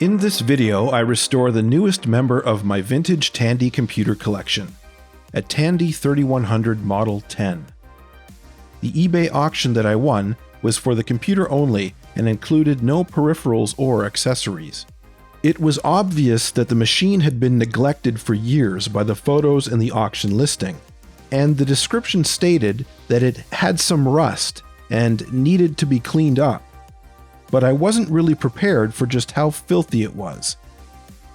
In this video, I restore the newest member of my vintage Tandy computer collection, a Tandy 3100 Model 10. The eBay auction that I won was for the computer only and included no peripherals or accessories. It was obvious that the machine had been neglected for years by the photos in the auction listing, and the description stated that it had some rust and needed to be cleaned up. But I wasn't really prepared for just how filthy it was.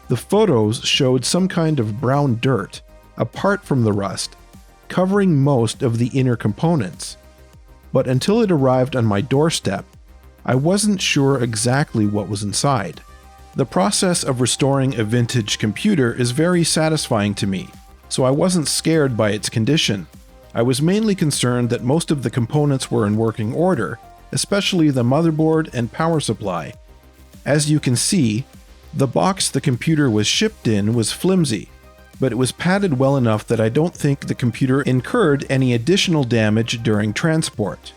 The photos showed some kind of brown dirt, apart from the rust, covering most of the inner components. But until it arrived on my doorstep, I wasn't sure exactly what was inside. The process of restoring a vintage computer is very satisfying to me, so I wasn't scared by its condition. I was mainly concerned that most of the components were in working order, especially the motherboard and power supply. As you can see, the box the computer was shipped in was flimsy, but it was padded well enough that I don't think the computer incurred any additional damage during transport.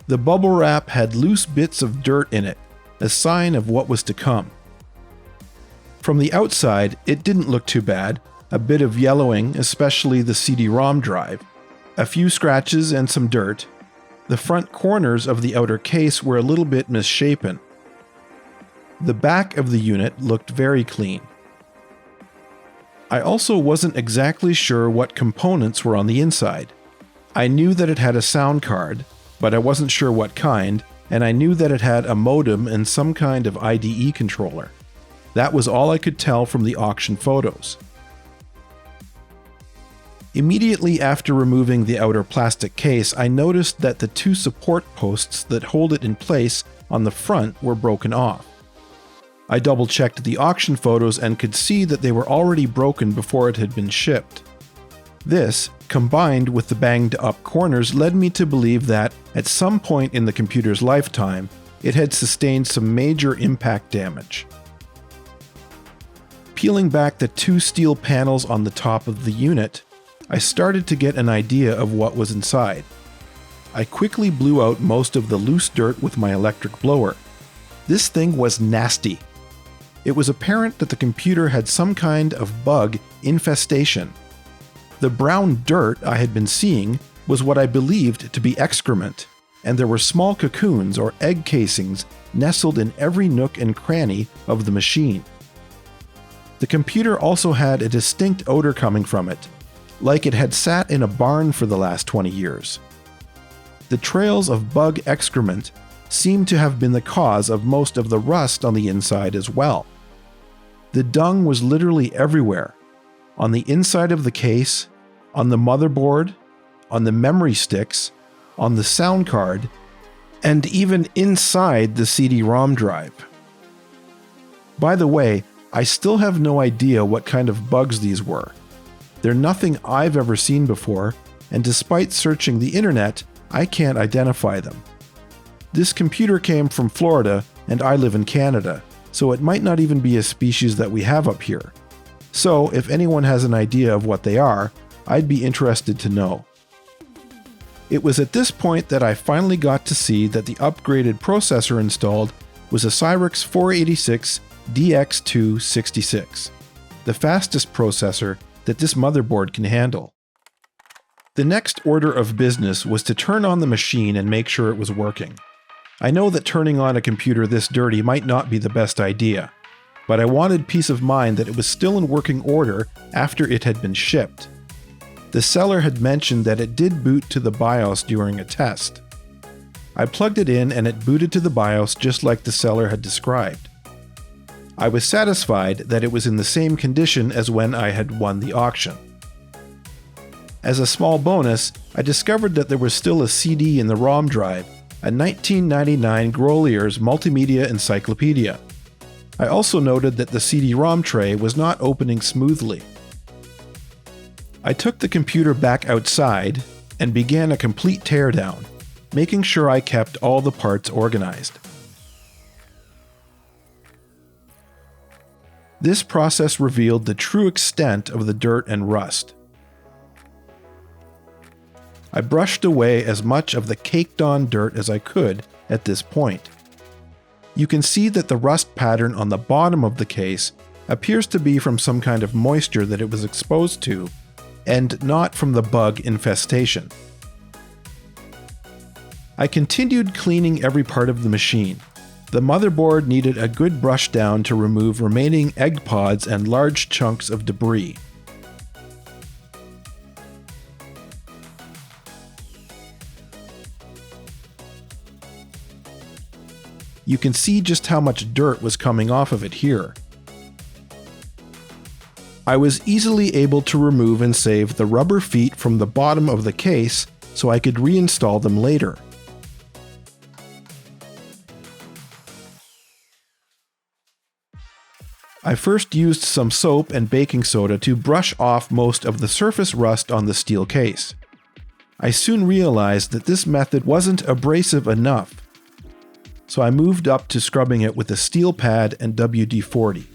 The bubble wrap had loose bits of dirt in it, a sign of what was to come. From the outside, it didn't look too bad, a bit of yellowing, especially the CD-ROM drive, a few scratches and some dirt. The front corners of the outer case were a little bit misshapen. The back of the unit looked very clean. I also wasn't exactly sure what components were on the inside. I knew that it had a sound card, but I wasn't sure what kind, and I knew that it had a modem and some kind of IDE controller. That was all I could tell from the auction photos. Immediately after removing the outer plastic case, I noticed that the two support posts that hold it in place on the front were broken off. I double-checked the auction photos and could see that they were already broken before it had been shipped. This, combined with the banged-up corners, led me to believe that, at some point in the computer's lifetime, it had sustained some major impact damage. Peeling back the two steel panels on the top of the unit, I started to get an idea of what was inside. I quickly blew out most of the loose dirt with my electric blower. This thing was nasty. It was apparent that the computer had some kind of bug infestation. The brown dirt I had been seeing was what I believed to be excrement, and there were small cocoons or egg casings nestled in every nook and cranny of the machine. The computer also had a distinct odor coming from it, like it had sat in a barn for the last 20 years. The trails of bug excrement seemed to have been the cause of most of the rust on the inside as well. The dung was literally everywhere, on the inside of the case, on the motherboard, on the memory sticks, on the sound card, and even inside the CD-ROM drive. By the way, I still have no idea what kind of bugs these were. They're nothing I've ever seen before, and despite searching the internet, I can't identify them. This computer came from Florida, and I live in Canada, so it might not even be a species that we have up here. So, if anyone has an idea of what they are, I'd be interested to know. It was at this point that I finally got to see that the upgraded processor installed was a Cyrix 486 DX266, the fastest processor that this motherboard can handle. The next order of business was to turn on the machine and make sure it was working. I know that turning on a computer this dirty might not be the best idea, but I wanted peace of mind that it was still in working order after it had been shipped. The seller had mentioned that it did boot to the BIOS during a test. I plugged it in and it booted to the BIOS just like the seller had described. I was satisfied that it was in the same condition as when I had won the auction. As a small bonus, I discovered that there was still a CD in the ROM drive, a 1999 Grolier's Multimedia Encyclopedia. I also noted that the CD-ROM tray was not opening smoothly. I took the computer back outside and began a complete teardown, making sure I kept all the parts organized. This process revealed the true extent of the dirt and rust. I brushed away as much of the caked-on dirt as I could at this point. You can see that the rust pattern on the bottom of the case appears to be from some kind of moisture that it was exposed to, and not from the bug infestation. I continued cleaning every part of the machine. The motherboard needed a good brush down to remove remaining egg pods and large chunks of debris. You can see just how much dirt was coming off of it here. I was easily able to remove and save the rubber feet from the bottom of the case so I could reinstall them later. I first used some soap and baking soda to brush off most of the surface rust on the steel case. I soon realized that this method wasn't abrasive enough, so I moved up to scrubbing it with a steel pad and WD-40.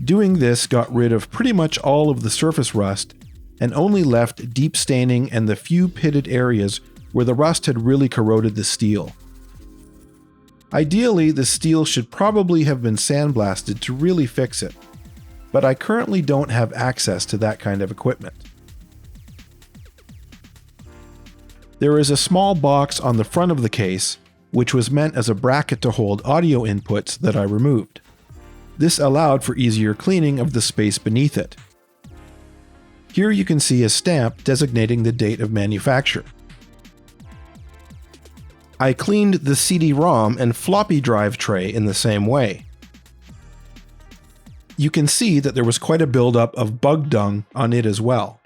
Doing this got rid of pretty much all of the surface rust and only left deep staining and the few pitted areas where the rust had really corroded the steel. Ideally, the steel should probably have been sandblasted to really fix it, but I currently don't have access to that kind of equipment. There is a small box on the front of the case, which was meant as a bracket to hold audio inputs, that I removed. This allowed for easier cleaning of the space beneath it. Here you can see a stamp designating the date of manufacture. I cleaned the CD-ROM and floppy drive tray in the same way. You can see that there was quite a buildup of bug dung on it as well.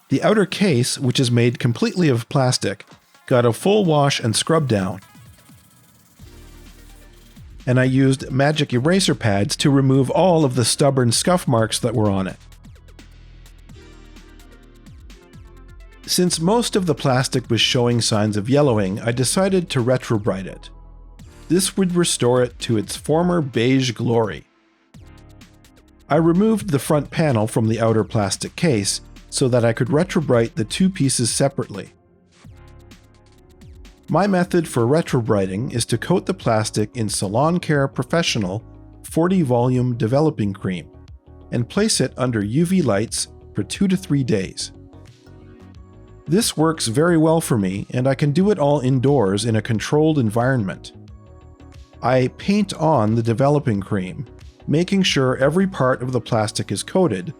The outer case, which is made completely of plastic, got a full wash and scrub down. And I used magic eraser pads to remove all of the stubborn scuff marks that were on it. Since most of the plastic was showing signs of yellowing, I decided to Retrobrite it. This would restore it to its former beige glory. I removed the front panel from the outer plastic case so that I could Retrobrite the two pieces separately. My method for Retrobriting is to coat the plastic in Salon Care Professional 40 volume developing cream and place it under UV lights for 2 to 3 days. This works very well for me, and I can do it all indoors in a controlled environment. I paint on the developing cream, making sure every part of the plastic is coated,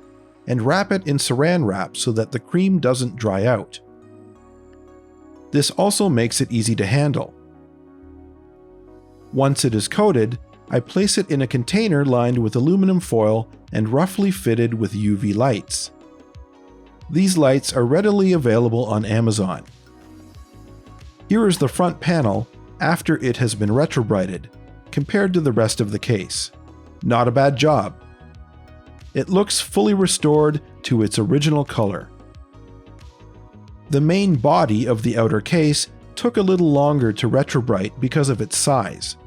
and wrap it in saran wrap so that the cream doesn't dry out. This also makes it easy to handle. Once it is coated, I place it in a container lined with aluminum foil and roughly fitted with UV lights. These lights are readily available on Amazon. Here is the front panel after it has been Retrobrited, compared to the rest of the case. Not a bad job. It looks fully restored to its original color. The main body of the outer case took a little longer to Retrobrite because of its size.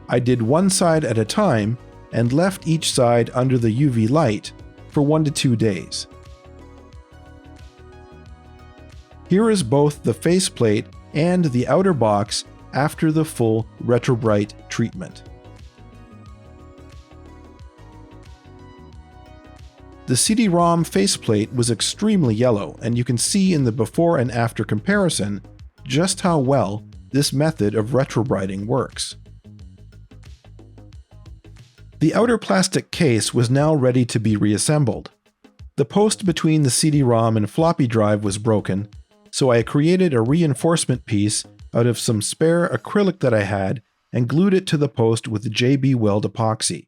I did one side at a time and left each side under the UV light for 1 to 2 days. Here is both the faceplate and the outer box after the full Retrobrite treatment. The CD-ROM faceplate was extremely yellow, and you can see in the before and after comparison just how well this method of Retrobriting works. The outer plastic case was now ready to be reassembled. The post between the CD-ROM and floppy drive was broken, so I created a reinforcement piece out of some spare acrylic that I had and glued it to the post with JB Weld epoxy.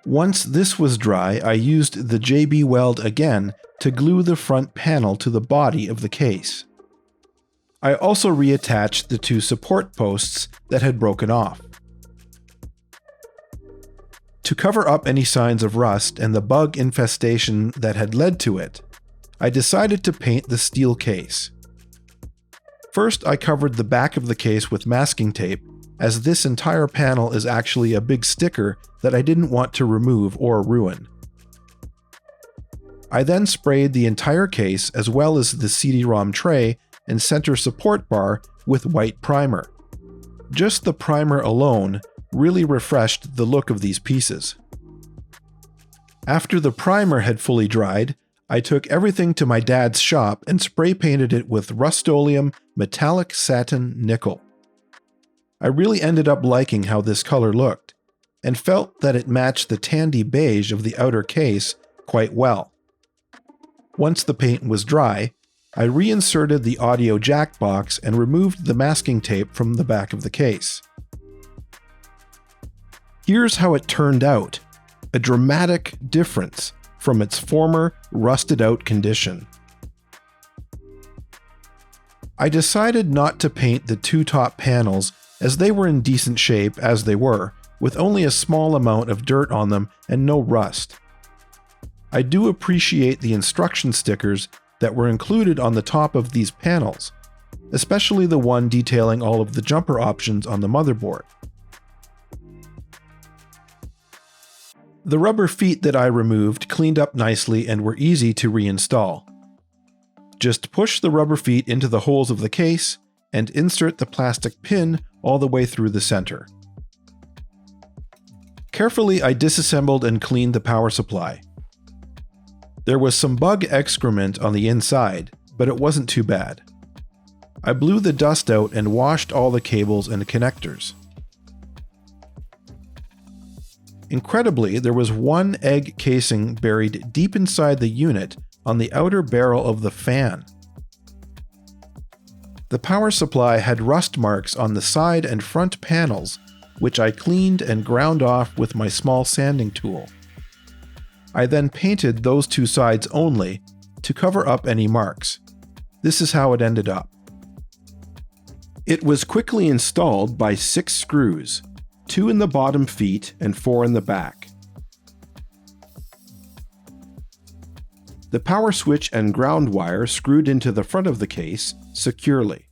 Once this was dry, I used the JB Weld again to glue the front panel to the body of the case. I also reattached the 2 support posts that had broken off. To cover up any signs of rust and the bug infestation that had led to it, I decided to paint the steel case. First, I covered the back of the case with masking tape, as this entire panel is actually a big sticker that I didn't want to remove or ruin. I then sprayed the entire case as well as the CD-ROM tray and center support bar with white primer. Just the primer alone really refreshed the look of these pieces. After the primer had fully dried, I took everything to my dad's shop and spray painted it with Rust-Oleum Metallic Satin Nickel. I really ended up liking how this color looked, and felt that it matched the Tandy beige of the outer case quite well. Once the paint was dry, I reinserted the audio jack box and removed the masking tape from the back of the case. Here's how it turned out, a dramatic difference from its former rusted-out condition. I decided not to paint the two top panels as they were in decent shape as they were, with only a small amount of dirt on them and no rust. I do appreciate the instruction stickers that were included on the top of these panels, especially the one detailing all of the jumper options on the motherboard. The rubber feet that I removed cleaned up nicely and were easy to reinstall. Just push the rubber feet into the holes of the case and insert the plastic pin all the way through the center. Carefully, I disassembled and cleaned the power supply. There was some bug excrement on the inside, but it wasn't too bad. I blew the dust out and washed all the cables and connectors. Incredibly, there was one egg casing buried deep inside the unit on the outer barrel of the fan. The power supply had rust marks on the side and front panels, which I cleaned and ground off with my small sanding tool. I then painted those two sides only to cover up any marks. This is how it ended up. It was quickly installed by 6 screws, 2 in the bottom feet and 4 in the back. The power switch and ground wire screwed into the front of the case securely.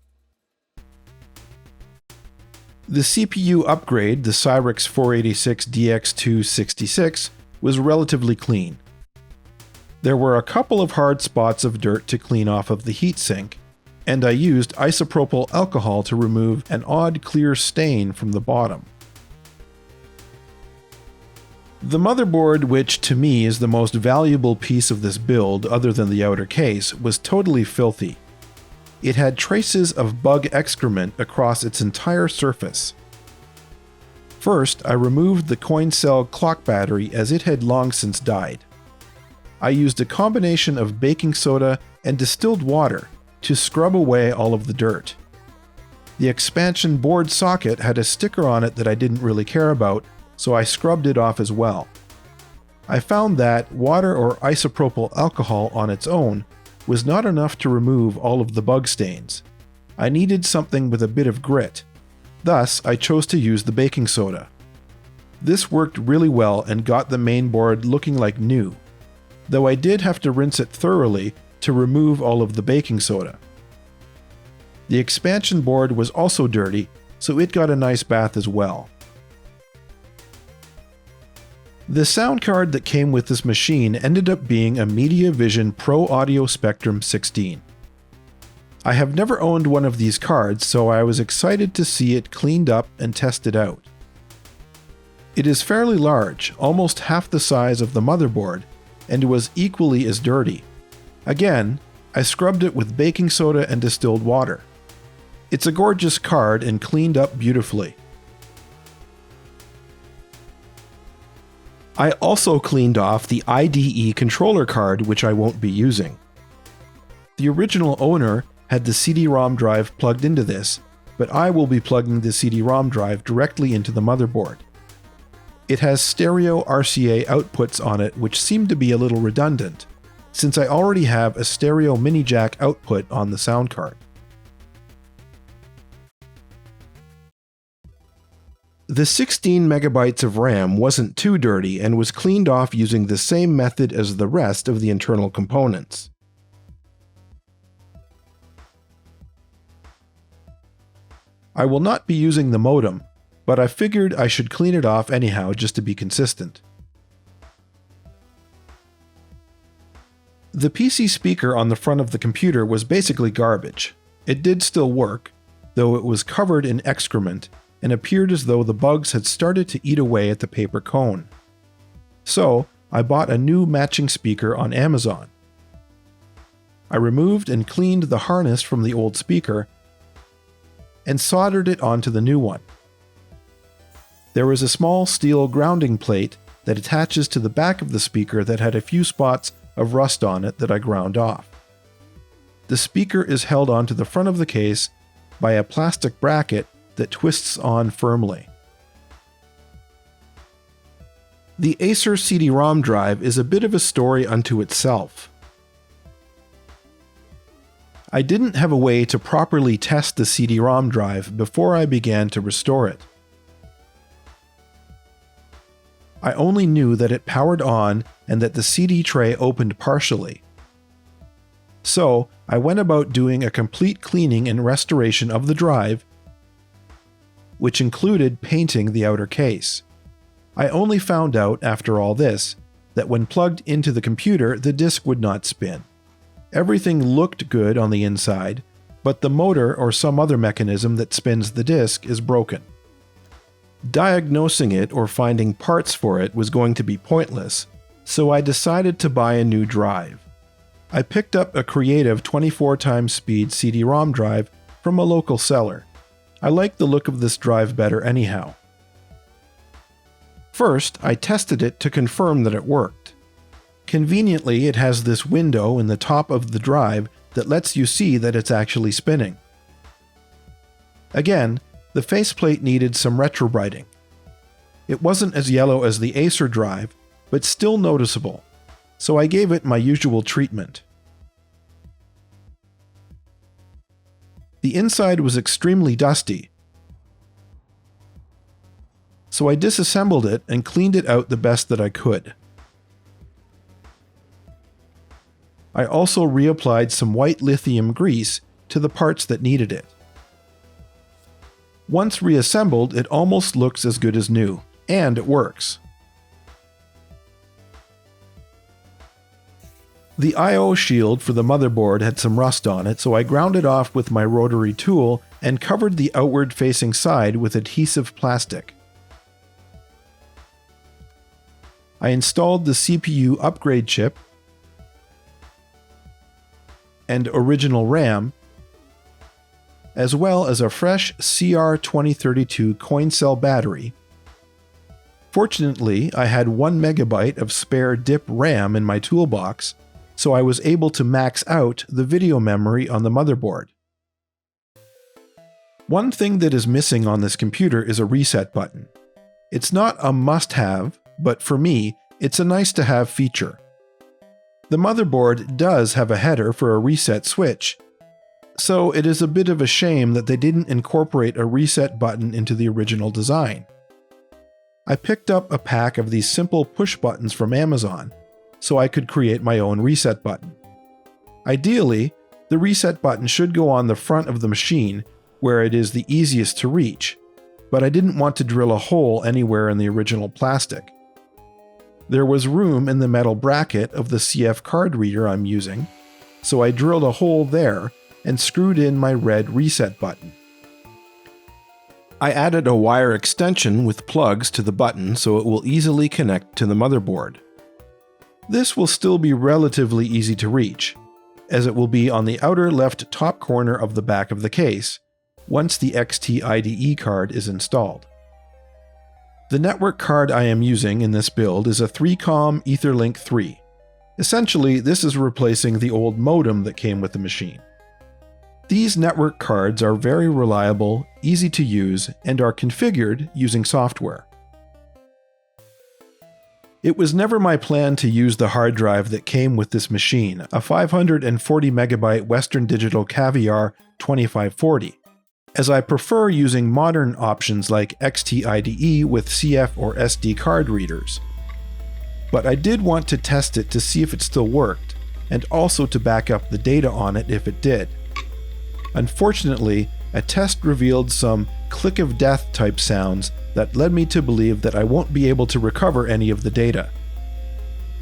The CPU upgrade, the Cyrix 486DX266, was relatively clean. There were a couple of hard spots of dirt to clean off of the heatsink, and I used isopropyl alcohol to remove an odd clear stain from the bottom. The motherboard, which to me is the most valuable piece of this build other than the outer case, was totally filthy. It had traces of bug excrement across its entire surface. First, I removed the coin cell clock battery as it had long since died. I used a combination of baking soda and distilled water to scrub away all of the dirt. The expansion board socket had a sticker on it that I didn't really care about, so I scrubbed it off as well. I found that water or isopropyl alcohol on its own was not enough to remove all of the bug stains. I needed something with a bit of grit. Thus, I chose to use the baking soda. This worked really well and got the main board looking like new, though I did have to rinse it thoroughly to remove all of the baking soda. The expansion board was also dirty, so it got a nice bath as well. The sound card that came with this machine ended up being a MediaVision Pro Audio Spectrum 16. I have never owned one of these cards, so I was excited to see it cleaned up and tested out. It is fairly large, almost half the size of the motherboard, and was equally as dirty. Again, I scrubbed it with baking soda and distilled water. It's a gorgeous card and cleaned up beautifully. I also cleaned off the IDE controller card, which I won't be using. The original owner had the CD-ROM drive plugged into this, but I will be plugging the CD-ROM drive directly into the motherboard. It has stereo RCA outputs on it, which seem to be a little redundant, since I already have a stereo mini jack output on the sound card. The 16 megabytes of RAM wasn't too dirty and was cleaned off using the same method as the rest of the internal components. I will not be using the modem, but I figured I should clean it off anyhow just to be consistent. The PC speaker on the front of the computer was basically garbage. It did still work, though it was covered in excrement and appeared as though the bugs had started to eat away at the paper cone. So, I bought a new matching speaker on Amazon. I removed and cleaned the harness from the old speaker and soldered it onto the new one. There was a small steel grounding plate that attaches to the back of the speaker that had a few spots of rust on it that I ground off. The speaker is held onto the front of the case by a plastic bracket that twists on firmly. The Acer CD-ROM drive is a bit of a story unto itself. I didn't have a way to properly test the CD-ROM drive before I began to restore it. I only knew that it powered on and that the CD tray opened partially. So, I went about doing a complete cleaning and restoration of the drive, which included painting the outer case. I only found out, after all this, that when plugged into the computer, the disk would not spin. Everything looked good on the inside, but the motor or some other mechanism that spins the disk is broken. Diagnosing it or finding parts for it was going to be pointless, so I decided to buy a new drive. I picked up a Creative 24x speed CD-ROM drive from a local seller. I liked the look of this drive better anyhow. First, I tested it to confirm that it worked. Conveniently, it has this window in the top of the drive that lets you see that it's actually spinning. Again, the faceplate needed some retrobriting. It wasn't as yellow as the Acer drive, but still noticeable, so I gave it my usual treatment. The inside was extremely dusty, so I disassembled it and cleaned it out the best that I could. I also reapplied some white lithium grease to the parts that needed it. Once reassembled, it almost looks as good as new, and it works. The I/O shield for the motherboard had some rust on it, so I ground it off with my rotary tool and covered the outward-facing side with adhesive plastic. I installed the CPU upgrade chip and original RAM, as well as a fresh CR2032 coin cell battery. Fortunately, I had 1 MB of spare DIP RAM in my toolbox, so I was able to max out the video memory on the motherboard. One thing that is missing on this computer is a reset button. It's not a must-have, but for me, it's a nice-to-have feature. The motherboard does have a header for a reset switch, so it is a bit of a shame that they didn't incorporate a reset button into the original design. I picked up a pack of these simple push buttons from Amazon, so I could create my own reset button. Ideally, the reset button should go on the front of the machine, where it is the easiest to reach, but I didn't want to drill a hole anywhere in the original plastic. There was room in the metal bracket of the CF card reader I'm using, so I drilled a hole there and screwed in my red reset button. I added a wire extension with plugs to the button so it will easily connect to the motherboard. This will still be relatively easy to reach, as it will be on the outer left top corner of the back of the case, once the XT IDE card is installed. The network card I am using in this build is a 3COM Etherlink 3. Essentially, this is replacing the old modem that came with the machine. These network cards are very reliable, easy to use, and are configured using software. It was never my plan to use the hard drive that came with this machine, a 540 MB Western Digital Caviar 2540, as I prefer using modern options like XT IDE with CF or SD card readers. But I did want to test it to see if it still worked, and also to back up the data on it if it did. Unfortunately, a test revealed some click of death type sounds that led me to believe that I won't be able to recover any of the data.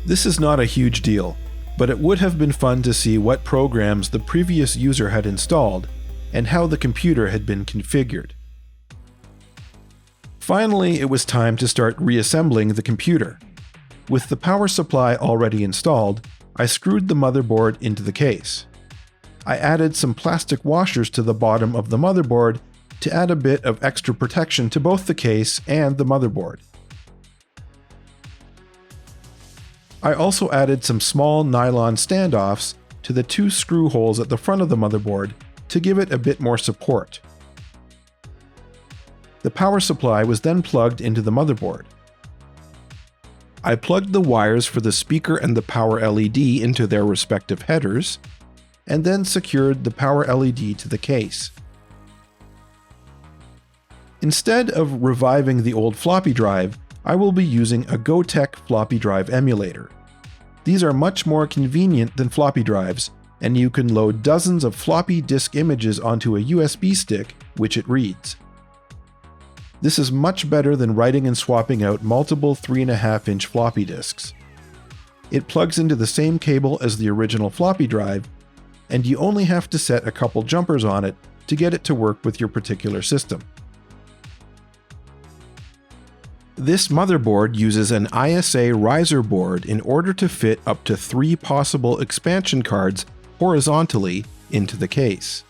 This is not a huge deal, but it would have been fun to see what programs the previous user had installed, and how the computer had been configured. Finally, it was time to start reassembling the computer. With the power supply already installed, I screwed the motherboard into the case. I added some plastic washers to the bottom of the motherboard to add a bit of extra protection to both the case and the motherboard. I also added some small nylon standoffs to the two screw holes at the front of the motherboard to give it a bit more support. The power supply was then plugged into the motherboard. I plugged the wires for the speaker and the power LED into their respective headers, and then secured the power LED to the case. Instead of reviving the old floppy drive, I will be using a Gotek floppy drive emulator. These are much more convenient than floppy drives, and you can load dozens of floppy disk images onto a USB stick, which it reads. This is much better than writing and swapping out multiple 3.5-inch floppy disks. It plugs into the same cable as the original floppy drive, and you only have to set a couple jumpers on it to get it to work with your particular system. This motherboard uses an ISA riser board in order to fit up to 3 possible expansion cards horizontally into the case.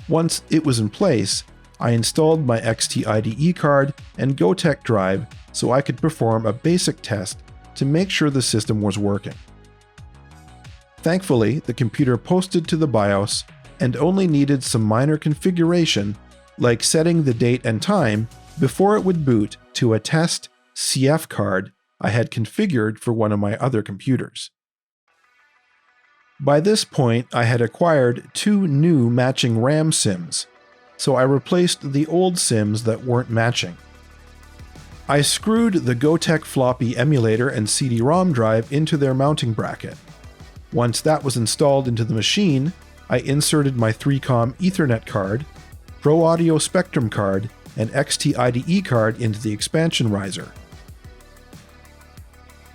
Once it was in place, I installed my XT IDE card and Gotek drive so I could perform a basic test to make sure the system was working. Thankfully, the computer posted to the BIOS and only needed some minor configuration, like setting the date and time, before it would boot to a test CF card I had configured for one of my other computers. By this point, I had acquired 2 new matching RAM SIMs, so I replaced the old SIMs that weren't matching. I screwed the Gotek floppy emulator and CD-ROM drive into their mounting bracket. Once that was installed into the machine, I inserted my 3COM Ethernet card, Pro Audio Spectrum card, and XT IDE card into the expansion riser.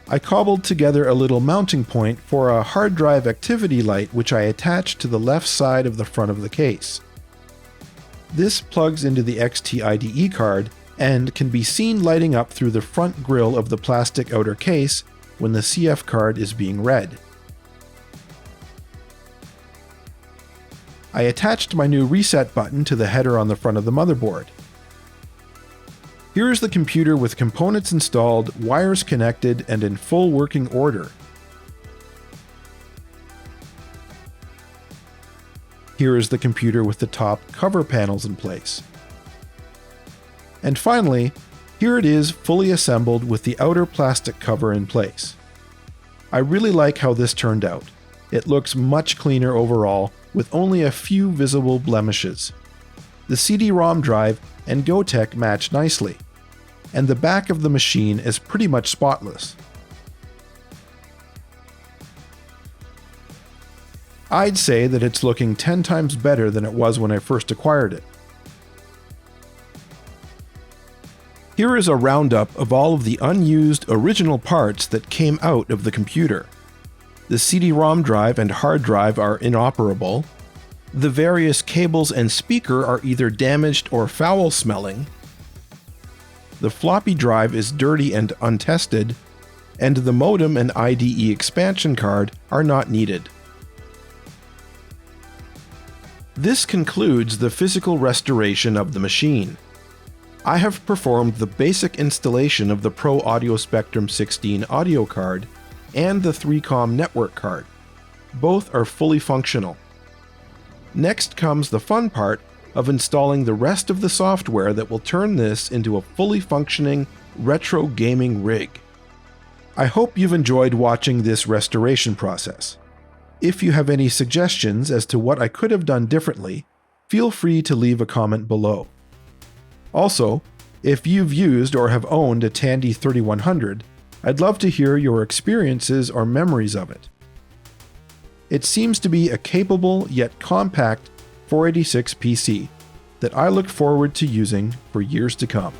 I cobbled together a little mounting point for a hard drive activity light which I attached to the left side of the front of the case. This plugs into the XT IDE card and can be seen lighting up through the front grille of the plastic outer case when the CF card is being read. I attached my new reset button to the header on the front of the motherboard. Here is the computer with components installed, wires connected, and in full working order. Here is the computer with the top cover panels in place. And finally, here it is fully assembled with the outer plastic cover in place. I really like how this turned out. It looks much cleaner overall, with only a few visible blemishes. The CD-ROM drive and Gotek match nicely, and the back of the machine is pretty much spotless. I'd say that it's looking 10 times better than it was when I first acquired it. Here is a roundup of all of the unused original parts that came out of the computer. The CD-ROM drive and hard drive are inoperable. The various cables and speaker are either damaged or foul-smelling. The floppy drive is dirty and untested, and the modem and IDE expansion card are not needed. This concludes the physical restoration of the machine. I have performed the basic installation of the Pro Audio Spectrum 16 audio card and the 3COM network card. Both are fully functional. Next comes the fun part of installing the rest of the software that will turn this into a fully functioning retro gaming rig. I hope you've enjoyed watching this restoration process. If you have any suggestions as to what I could have done differently, feel free to leave a comment below. Also, if you've used or have owned a Tandy 3100, I'd love to hear your experiences or memories of it. It seems to be a capable yet compact 486 PC that I look forward to using for years to come.